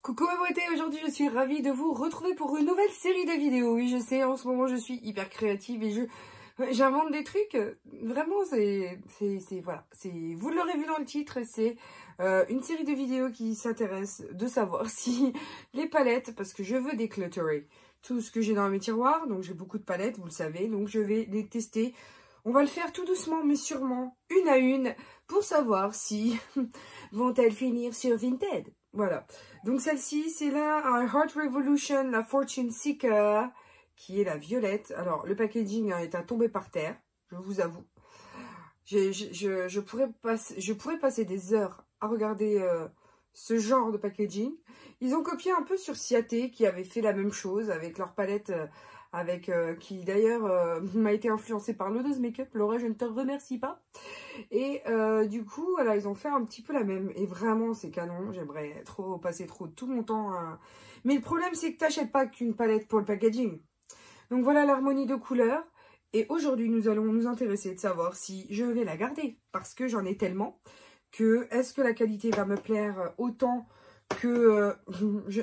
Coucou ma beauté, aujourd'hui je suis ravie de vous retrouver pour une nouvelle série de vidéos. Oui, je sais, en ce moment je suis hyper créative et j'invente des trucs. Vraiment, voilà, vous l'aurez vu dans le titre, c'est une série de vidéos qui s'intéresse de savoir si les palettes, parce que je veux déclutterer tout ce que j'ai dans mes tiroirs, donc j'ai beaucoup de palettes, vous le savez, donc je vais les tester. On va le faire tout doucement, mais sûrement, une à une, pour savoir si vont-elles finir sur Vinted. Voilà. Donc celle-ci, c'est la Heart Revolution, la Fortune Seeker, qui est la violette. Alors, le packaging est à tomber par terre, je vous avoue. Je pourrais passer des heures à regarder ce genre de packaging. Ils ont copié un peu sur Ciaté, qui avait fait la même chose avec leur palette... qui d'ailleurs m'a été influencée par l'Odeuse Makeup. Laura, je ne te remercie pas. Et du coup, voilà, ils ont fait un petit peu la même. Et vraiment, c'est canon. J'aimerais passer tout mon temps à... Mais le problème, c'est que tu n'achètes pas qu'une palette pour le packaging. Donc voilà l'harmonie de couleurs. Et aujourd'hui, nous allons nous intéresser de savoir si je vais la garder. Parce que j'en ai tellement que est-ce que la qualité va me plaire autant que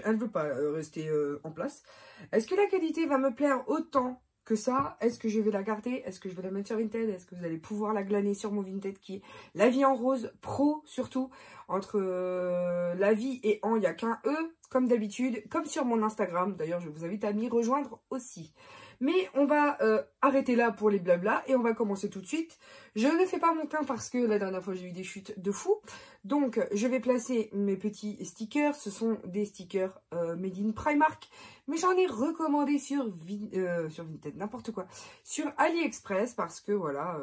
elle ne veut pas rester en place. Est-ce que la qualité va me plaire autant que ça? Est-ce que je vais la garder? Est-ce que je vais la mettre sur Vinted? Est-ce que vous allez pouvoir la glaner sur mon Vinted qui est La Vie en Rose Pro surtout? Entre la vie et en, il n'y a qu'un E, comme d'habitude, comme sur mon Instagram. D'ailleurs, je vous invite à m'y rejoindre aussi. Mais on va arrêter là pour les blabla et on va commencer tout de suite. Je ne fais pas mon teint parce que la dernière fois j'ai eu des chutes de fou. Donc je vais placer mes petits stickers. Ce sont des stickers made in Primark. Mais j'en ai recommandé sur Vinted, n'importe quoi. Sur AliExpress parce que voilà,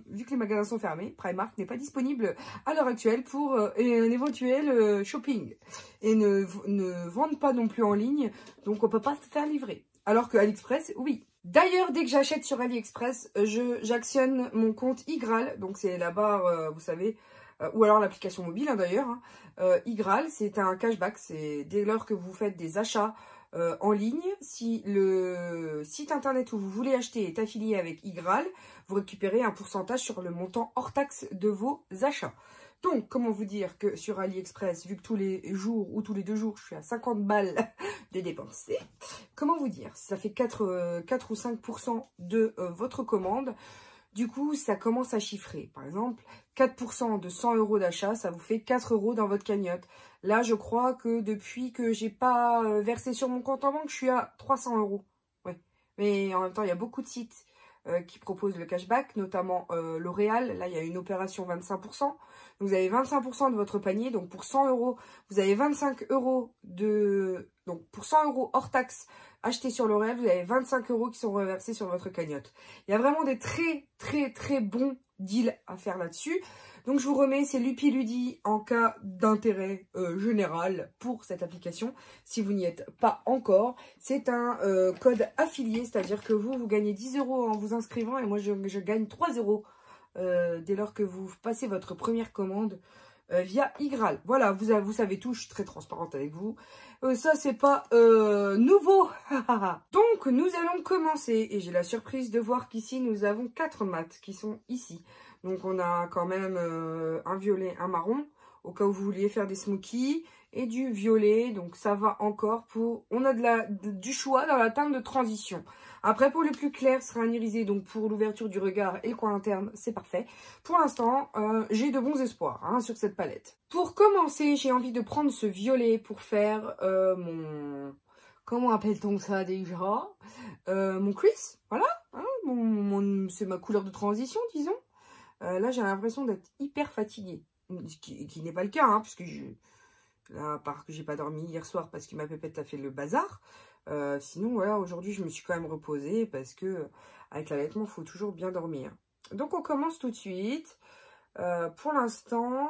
vu que les magasins sont fermés, Primark n'est pas disponible à l'heure actuelle pour un éventuel shopping. Et ne vendent pas non plus en ligne, donc on ne peut pas se faire livrer. Alors que AliExpress, oui. D'ailleurs, dès que j'achète sur AliExpress, j'actionne mon compte iGraal. Donc, c'est la barre, vous savez, ou alors l'application mobile, hein, d'ailleurs. Hein. iGraal, c'est un cashback. C'est dès lors que vous faites des achats en ligne. Si le site internet où vous voulez acheter est affilié avec iGraal, vous récupérez un pourcentage sur le montant hors taxe de vos achats. Donc, comment vous dire que sur AliExpress, vu que tous les jours ou tous les 2 jours, je suis à 50 balles de dépenser, comment vous dire, ça fait 4 ou 5% de votre commande. Du coup, ça commence à chiffrer. Par exemple, 4% de 100 € d'achat, ça vous fait 4 € dans votre cagnotte. Là, je crois que depuis que j'ai pas versé sur mon compte en banque, je suis à 300 €. Ouais. Mais en même temps, il y a beaucoup de sites qui proposent le cashback, notamment L'Oréal. Là, il y a une opération 25%. Vous avez 25% de votre panier. Donc, pour 100 €, vous avez 25 € de... Donc, pour 100 € hors taxe achetés sur L'Oréal, vous avez 25 € qui sont reversés sur votre cagnotte. Il y a vraiment des très bons deals à faire là-dessus. Donc, je vous remets, c'est Lupiludi en cas d'intérêt général pour cette application. Si vous n'y êtes pas encore, c'est un code affilié, c'est-à-dire que vous gagnez 10 € en vous inscrivant et moi, je gagne 3 € dès lors que vous passez votre première commande via iGraal. Voilà, vous savez tout, je suis très transparente avec vous. Ça, c'est pas nouveau. Donc, nous allons commencer et j'ai la surprise de voir qu'ici, nous avons 4 mats qui sont ici. Donc, on a quand même un violet, un marron, au cas où vous vouliez faire des smokies, et du violet. Donc, ça va encore pour... On a du choix dans la teinte de transition. Après, pour le plus clair, ce sera un irisé. Donc, pour l'ouverture du regard et le coin interne, c'est parfait. Pour l'instant, j'ai de bons espoirs hein, sur cette palette. Pour commencer, j'ai envie de prendre ce violet pour faire mon... Comment appelle-t-on ça déjà? Mon crease, voilà. Hein, c'est ma couleur de transition, disons. Là, j'ai l'impression d'être hyper fatiguée. Qui n'est pas le cas, hein, puisque là, à part que j'ai pas dormi hier soir parce que ma pépette a fait le bazar. Sinon, voilà, aujourd'hui, je me suis quand même reposée parce que avec l'allaitement, il faut toujours bien dormir. Donc, on commence tout de suite. Pour l'instant,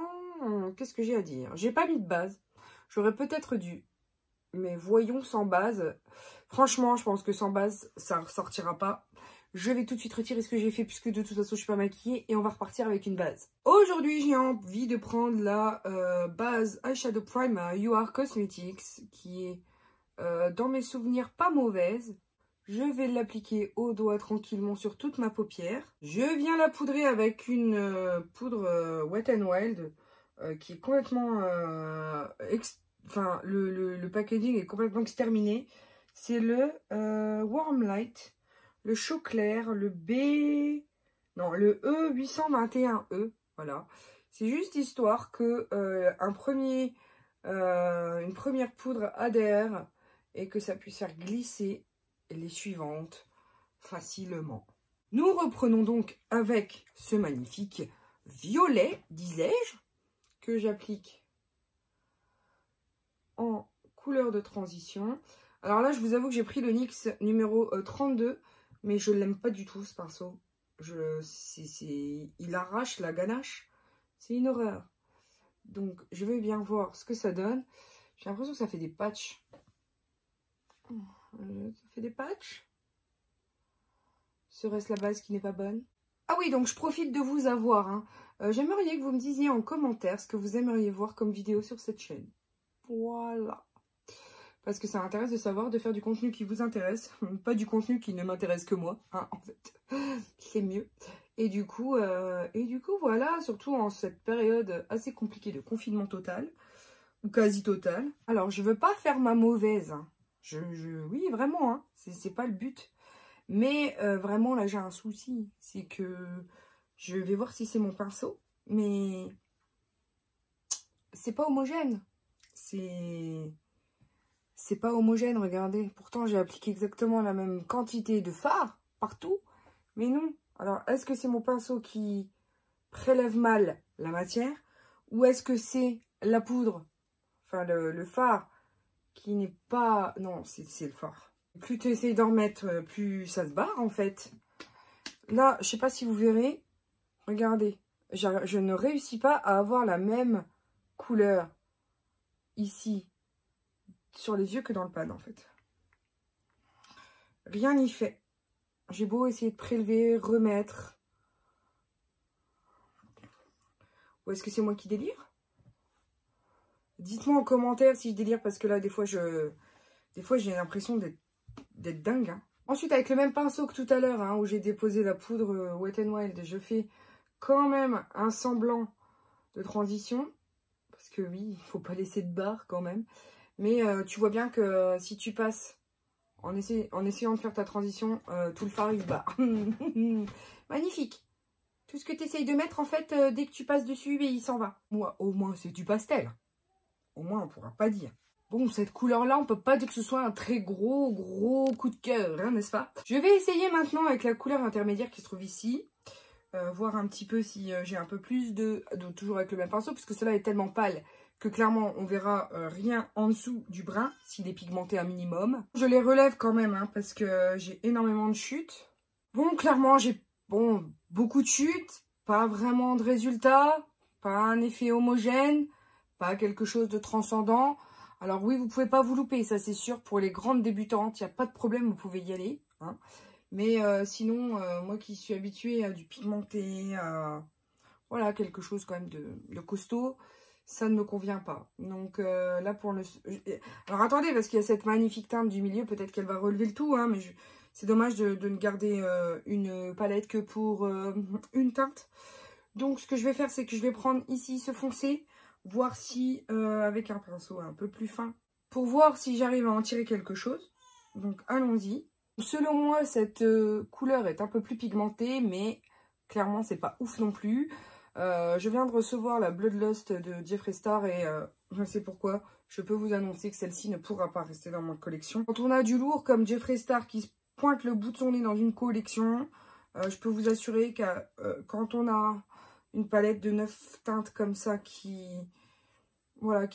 qu'est-ce que j'ai à dire? J'ai pas mis de base. J'aurais peut-être dû. Mais voyons sans base. Franchement, je pense que sans base, ça ne ressortira pas. Je vais tout de suite retirer ce que j'ai fait puisque de toute façon, je ne suis pas maquillée et on va repartir avec une base. Aujourd'hui, j'ai envie de prendre la base Eyeshadow Primer You Are Cosmetics qui est dans mes souvenirs pas mauvaise. Je vais l'appliquer au doigt tranquillement sur toute ma paupière. Je viens la poudrer avec une poudre Wet n Wild qui est complètement enfin, le packaging est complètement exterminé. C'est le Warm Light, le chaud clair, le E821E. Voilà. C'est juste histoire que une première poudre adhère et que ça puisse faire glisser les suivantes facilement. Nous reprenons donc avec ce magnifique violet, disais-je, que j'applique en couleur de transition. Alors là, je vous avoue que j'ai pris le NYX numéro 32, mais je l'aime pas du tout ce pinceau. Il arrache la ganache, c'est une horreur. Donc, je vais bien voir ce que ça donne. J'ai l'impression que ça fait des patchs. Ça fait des patchs. Serait-ce la base qui n'est pas bonne? Ah oui, donc je profite de vous avoir. Hein. J'aimerais que vous me disiez en commentaire ce que vous aimeriez voir comme vidéo sur cette chaîne. Voilà. Parce que ça m'intéresse de savoir, de faire du contenu qui vous intéresse. Pas du contenu qui ne m'intéresse que moi, hein, en fait. C'est mieux. Et du coup, voilà, surtout en cette période assez compliquée de confinement total. Ou quasi total. Alors, je veux pas faire ma mauvaise. Hein. Oui, vraiment, hein, c'est pas le but. Mais vraiment, là, j'ai un souci. C'est que je vais voir si c'est mon pinceau. Mais c'est pas homogène. C'est pas homogène, regardez. Pourtant, j'ai appliqué exactement la même quantité de fard partout. Mais non. Alors, est-ce que c'est mon pinceau qui prélève mal la matière? Ou est-ce que c'est la poudre, enfin le fard, qui n'est pas... Non, c'est le fard. Plus tu essayes d'en remettre, plus ça se barre, en fait. Là, je sais pas si vous verrez. Regardez. Je ne réussis pas à avoir la même couleur ici, sur les yeux, que dans le pad, en fait. Rien n'y fait. J'ai beau essayer de prélever, remettre. Ou est-ce que c'est moi qui délire? Dites-moi en commentaire si je délire, parce que là, des fois, j'ai l'impression d'être dingue. Hein. Ensuite, avec le même pinceau que tout à l'heure, hein, où j'ai déposé la poudre Wet n Wild, je fais quand même un semblant de transition. Parce que oui, il ne faut pas laisser de barre quand même. Mais tu vois bien que si tu passes en essayant de faire ta transition, tout le fard il se barre. Magnifique. Tout ce que tu essayes de mettre, en fait, dès que tu passes dessus, il s'en va. Moi, au moins, c'est du pastel. Au moins, on ne pourra pas dire. Bon, cette couleur-là, on peut pas dire que ce soit un très gros coup de cœur, hein, n'est-ce pas? Je vais essayer maintenant avec la couleur intermédiaire qui se trouve ici. Voir un petit peu si j'ai un peu plus toujours avec le même pinceau, puisque celle-là est tellement pâle que clairement on verra rien en dessous du brun s'il est pigmenté un minimum. Je les relève quand même, hein, parce que j'ai énormément de chutes. Bon, clairement j'ai beaucoup de chutes, pas vraiment de résultats, pas un effet homogène, pas quelque chose de transcendant. Alors oui, vous pouvez pas vous louper, ça c'est sûr. Pour les grandes débutantes, il n'y a pas de problème, vous pouvez y aller. Hein. Mais sinon, moi qui suis habituée à du pigmenté, voilà, quelque chose quand même de costaud, ça ne me convient pas. Donc là, pour le... Alors attendez, parce qu'il y a cette magnifique teinte du milieu, peut-être qu'elle va relever le tout, hein, mais c'est dommage de ne garder une palette que pour une teinte. Donc ce que je vais faire, c'est que je vais prendre ici ce foncé, voir si, avec un pinceau un peu plus fin, pour voir si j'arrive à en tirer quelque chose. Donc allons-y. Selon moi, cette couleur est un peu plus pigmentée, mais clairement, c'est pas ouf non plus. Je viens de recevoir la Bloodlust de Jeffree Star et je ne sais pourquoi, je peux vous annoncer que celle-ci ne pourra pas rester dans ma collection. Quand on a du lourd comme Jeffree Star qui se pointe le bout de son nez dans une collection, je peux vous assurer que quand on a une palette de 9 teintes comme ça voilà,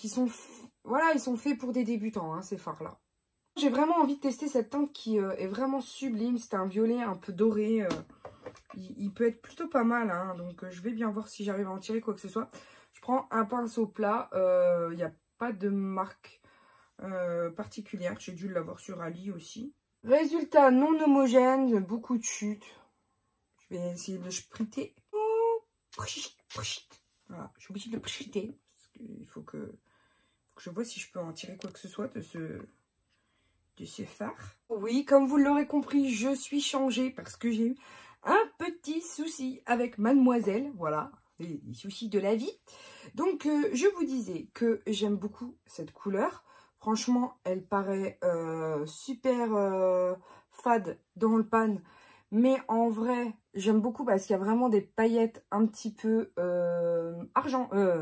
ils sont faits pour des débutants, hein, ces fards-là. J'ai vraiment envie de tester cette teinte qui est vraiment sublime. C'est un violet un peu doré. Il peut être plutôt pas mal. Hein, donc je vais bien voir si j'arrive à en tirer quoi que ce soit. Je prends un pinceau plat. Il n'y a pas de marque particulière. J'ai dû l'avoir sur Ali aussi. Résultat non homogène. Beaucoup de chutes. Je vais essayer de le spriter. Voilà, je suis obligée de le spriter. Il faut que je vois si je peux en tirer quoi que ce soit de ce fard. Oui, comme vous l'aurez compris, je suis changée parce que j'ai eu un petit souci avec Mademoiselle. Voilà, les soucis de la vie. Donc, je vous disais que j'aime beaucoup cette couleur. Franchement, elle paraît super fade dans le pan. Mais en vrai, j'aime beaucoup parce qu'il y a vraiment des paillettes un petit peu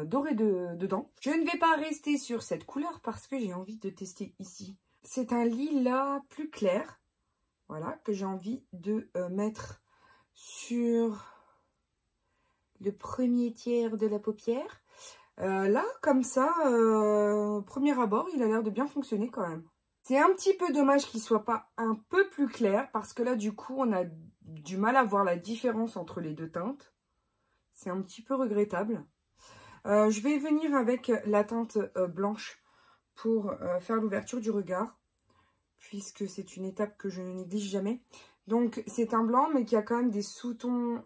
dorées dedans. Je ne vais pas rester sur cette couleur parce que j'ai envie de tester ici. C'est un lilas plus clair. Voilà, que j'ai envie de mettre sur le premier tiers de la paupière. Là, comme ça, premier abord, il a l'air de bien fonctionner quand même. C'est un petit peu dommage qu'il ne soit pas un peu plus clair parce que là, du coup, on a du mal à voir la différence entre les deux teintes. C'est un petit peu regrettable. Je vais venir avec la teinte blanche pour faire l'ouverture du regard, puisque c'est une étape que je ne néglige jamais. Donc, c'est un blanc, mais qui a quand même des sous-tons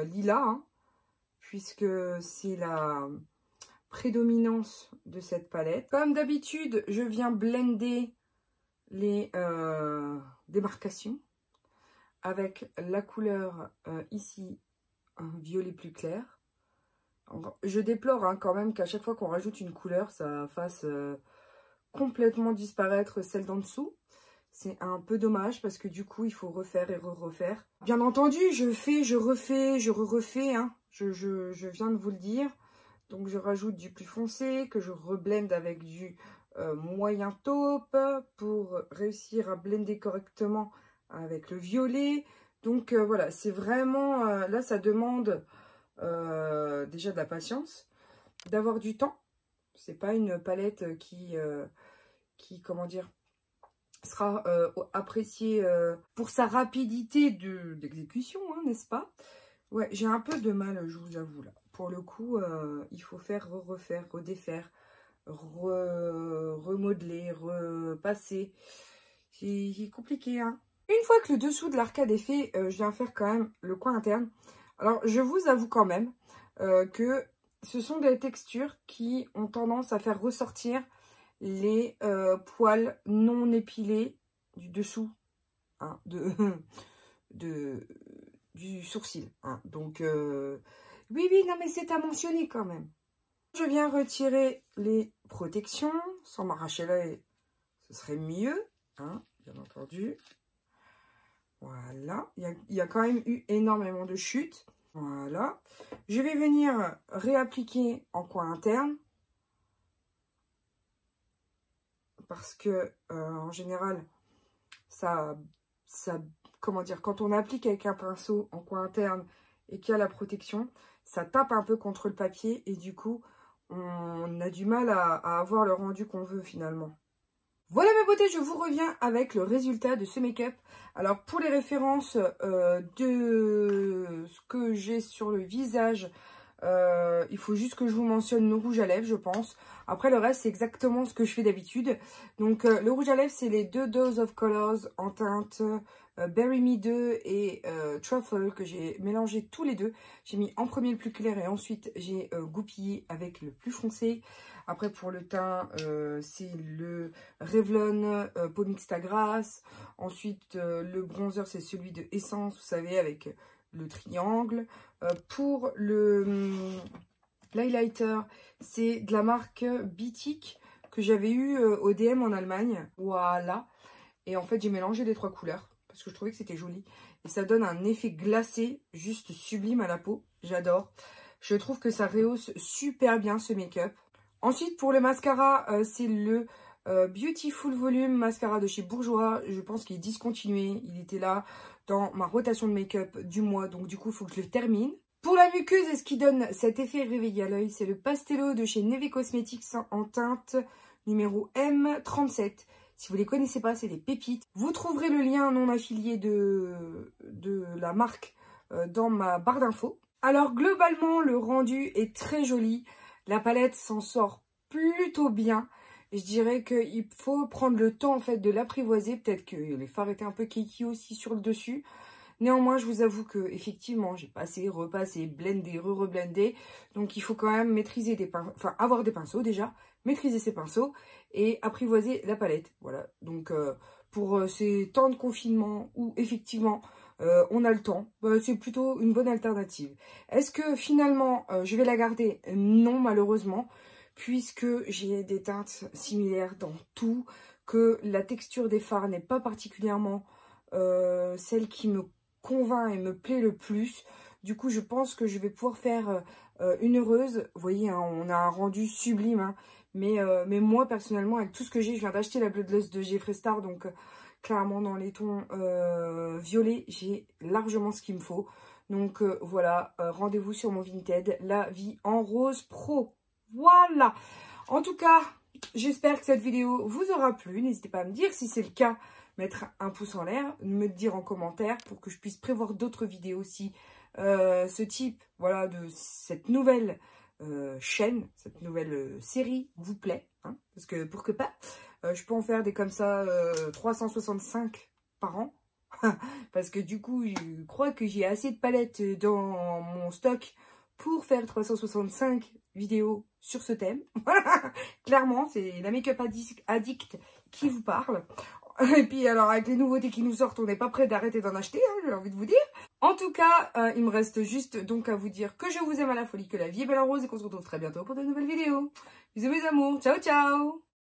lilas, hein, puisque c'est la prédominance de cette palette. Comme d'habitude, je viens blender les démarcations avec la couleur ici, un violet plus clair. Alors, je déplore hein, quand même qu'à chaque fois qu'on rajoute une couleur, ça fasse complètement disparaître celle d'en dessous. C'est un peu dommage parce que du coup, il faut refaire et refaire. Bien entendu, je fais, je refais, je refais. Hein. Je viens de vous le dire. Donc, je rajoute du plus foncé que je reblende avec du moyen taupe pour réussir à blender correctement avec le violet. Donc, voilà, c'est vraiment... là, ça demande déjà de la patience, d'avoir du temps. C'est pas une palette qui comment dire, sera appréciée pour sa rapidité d'exécution, hein, n'est-ce pas? Ouais, j'ai un peu de mal, je vous avoue, là. Pour le coup, il faut faire, refaire, redéfaire, remodeler, repasser. C'est compliqué, hein. Une fois que le dessous de l'arcade est fait, je viens faire quand même le coin interne. Alors, je vous avoue quand même que ce sont des textures qui ont tendance à faire ressortir les poils non épilés du dessous hein, du sourcil. Hein. Donc, oui, non, mais c'est à mentionner quand même. Je viens retirer les protections, sans m'arracher l'œil, ce serait mieux, hein, bien entendu. Voilà, il y a quand même eu énormément de chutes. Voilà, je vais venir réappliquer en coin interne. Parce que, en général, comment dire, quand on applique avec un pinceau en coin interne et qu'il y a la protection, ça tape un peu contre le papier et du coup, on a du mal à avoir le rendu qu'on veut finalement. Voilà mes beautés, je vous reviens avec le résultat de ce make-up. Alors, pour les références de ce que j'ai sur le visage, il faut juste que je vous mentionne le rouge à lèvres, je pense. Après, le reste, c'est exactement ce que je fais d'habitude. Donc, le rouge à lèvres, c'est les deux Dose of Colors en teinte Berry Me 2 et Truffle que j'ai mélangé tous les deux. J'ai mis en premier le plus clair et ensuite, j'ai goupillé avec le plus foncé. Après, pour le teint, c'est le Revlon Peau Mixta Grasse. Ensuite, le bronzer, c'est celui de Essence, vous savez, avec le triangle. Pour l'highlighter, c'est de la marque Bitic que j'avais eu au DM en Allemagne. Voilà. Et en fait, j'ai mélangé les trois couleurs parce que je trouvais que c'était joli. Et ça donne un effet glacé juste sublime à la peau. J'adore. Je trouve que ça rehausse super bien ce make-up. Ensuite, pour le mascara, c'est le Beautiful Volume mascara de chez Bourjois. Je pense qu'il est discontinué. Il était là dans ma rotation de make-up du mois. Donc, du coup, il faut que je le termine. Pour la muqueuse, et ce qui donne cet effet réveillé à l'œil, c'est le Pastello de chez Neve Cosmetics en teinte numéro M37. Si vous ne les connaissez pas, c'est des pépites. Vous trouverez le lien non affilié de la marque dans ma barre d'infos. Alors, globalement, le rendu est très joli. La palette s'en sort plutôt bien. Je dirais qu'il faut prendre le temps en fait de l'apprivoiser. Peut-être que les fards étaient un peu kiki aussi sur le dessus. Néanmoins, je vous avoue que effectivement, j'ai passé, repassé, blendé, re-reblendé. Donc, il faut quand même maîtriser des pinceaux, enfin avoir des pinceaux déjà, maîtriser ses pinceaux et apprivoiser la palette. Voilà. Donc, pour ces temps de confinement où effectivement on a le temps, c'est plutôt une bonne alternative. Est-ce que finalement je vais la garder? Non, malheureusement, puisque j'ai des teintes similaires dans tout, que la texture des fards n'est pas particulièrement celle qui me convainc et me plaît le plus. Du coup, je pense que je vais pouvoir faire une heureuse. Vous voyez, hein, on a un rendu sublime, hein, mais moi, personnellement, avec tout ce que j'ai, je viens d'acheter la Bloodlust de Jeffree Star, donc clairement, dans les tons violets, j'ai largement ce qu'il me faut. Donc voilà, rendez-vous sur mon Vinted, la vie en rose pro. Voilà. En tout cas, j'espère que cette vidéo vous aura plu. N'hésitez pas à me dire si c'est le cas, mettre un pouce en l'air, me dire en commentaire pour que je puisse prévoir d'autres vidéos aussi. Ce type, voilà, de cette nouvelle chaîne, cette nouvelle série vous plaît, hein, parce que pour que pas, je peux en faire des comme ça 365 par an, parce que du coup, je crois que j'ai assez de palettes dans mon stock pour faire 365 vidéos sur ce thème. Clairement, c'est la make-up addict qui vous parle. Et puis alors, avec les nouveautés qui nous sortent, on n'est pas prêt d'arrêter d'en acheter, hein, j'ai envie de vous dire. En tout cas, il me reste juste donc à vous dire que je vous aime à la folie, que la vie est belle en rose et qu'on se retrouve très bientôt pour de nouvelles vidéos. Bisous mes amours, ciao ciao.